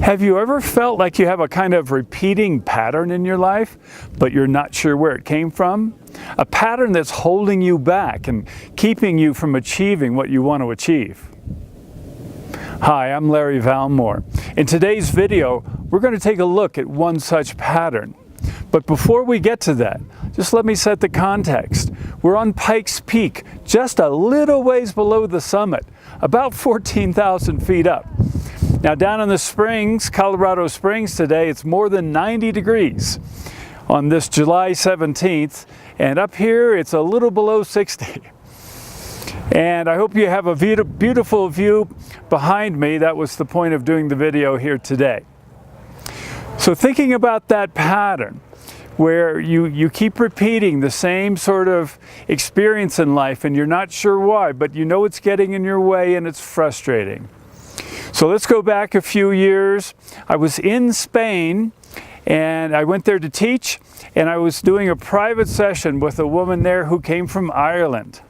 Have you ever felt like you have a kind of repeating pattern in your life, but you're not sure where it came from? A pattern that's holding you back and keeping you from achieving what you want to achieve. Hi, I'm Larry Valmore. In today's video, we're going to take a look at one such pattern. But before we get to that, just let me set the context. We're on Pikes Peak, just a little ways below the summit, about 14,000 feet up. Now down in the Springs, Colorado Springs today, it's more than 90 degrees on this July 17th, and up here it's a little below 60. And I hope you have a beautiful view behind me. That was the point of doing the video here today. So thinking about that pattern, where you keep repeating the same sort of experience in life and you're not sure why, but you know it's getting in your way and it's frustrating. So let's go back a few years. I was in Spain and I went there to teach, and I was doing a private session with a woman there who came from Ireland.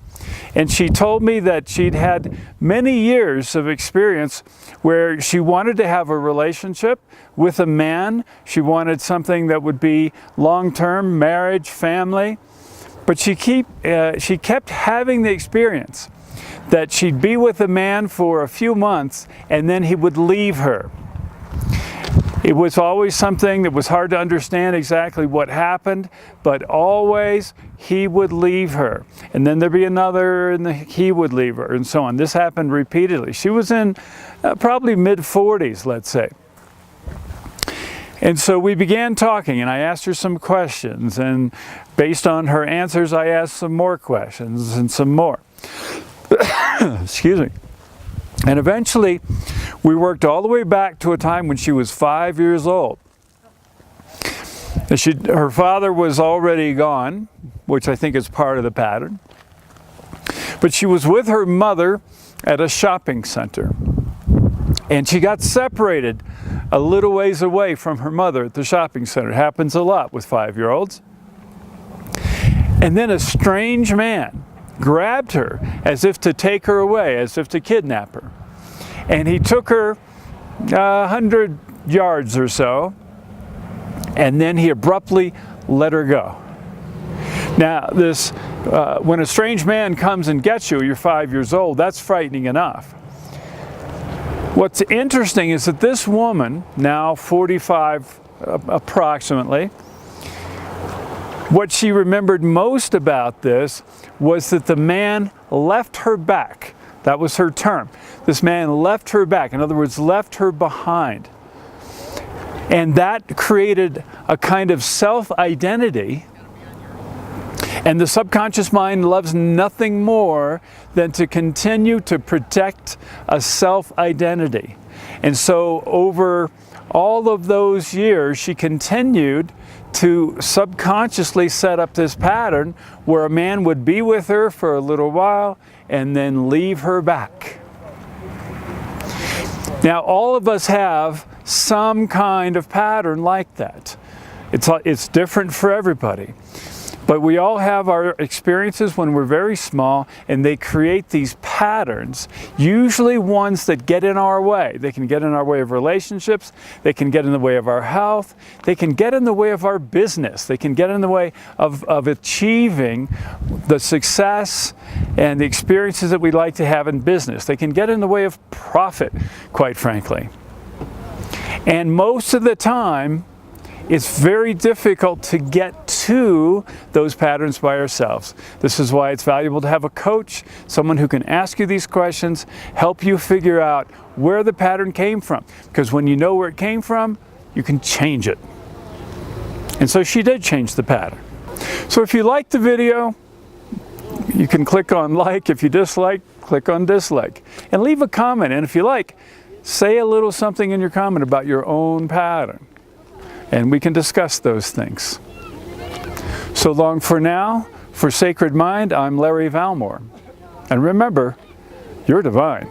And she told me that she'd had many years of experience where she wanted to have a relationship with a man. She wanted something that would be long-term, marriage, family. But she kept having the experience that she'd be with a man for a few months and then he would leave her. It was always something that was hard to understand exactly what happened, but always he would leave her. And then there'd be another, and he would leave her, and so on. This happened repeatedly. She was in probably mid-40s, let's say. And so we began talking, and I asked her some questions, and based on her answers, I asked some more questions and some more. Excuse me. And eventually, we worked all the way back to a time when she was 5 years old. Her father was already gone, which I think is part of the pattern. But she was with her mother at a shopping center. And she got separated a little ways away from her mother at the shopping center. It happens a lot with 5-year-olds. And then a strange man grabbed her as if to take her away, as if to kidnap her. And he took her 100 yards or so, and then he abruptly let her go. Now, when a strange man comes and gets you, you're 5 years old, that's frightening enough. What's interesting is that this woman, now 45 approximately, what she remembered most about this was that the man left her back. That was her term. This man left her back. In other words, left her behind. And that created a kind of self-identity. And the subconscious mind loves nothing more than to continue to protect a self-identity. And so over all of those years, she continued to subconsciously set up this pattern where a man would be with her for a little while and then leave her back. Now, all of us have some kind of pattern like that. It's different for everybody. But we all have our experiences when we're very small, and they create these patterns, usually ones that get in our way. They can get in our way of relationships, they can get in the way of our health, they can get in the way of our business, they can get in the way of achieving the success and the experiences that we'd like to have in business. They can get in the way of profit, quite frankly. And most of the time, it's very difficult to get to those patterns by ourselves. This is why it's valuable to have a coach, someone who can ask you these questions, help you figure out where the pattern came from. Because when you know where it came from, you can change it. And so she did change the pattern. So if you like the video, you can click on like. If you dislike, click on dislike. And leave a comment. And if you like, say a little something in your comment about your own pattern. And we can discuss those things. So long for now. For Sacred Mind, I'm Larry Valmore. And remember, you're divine.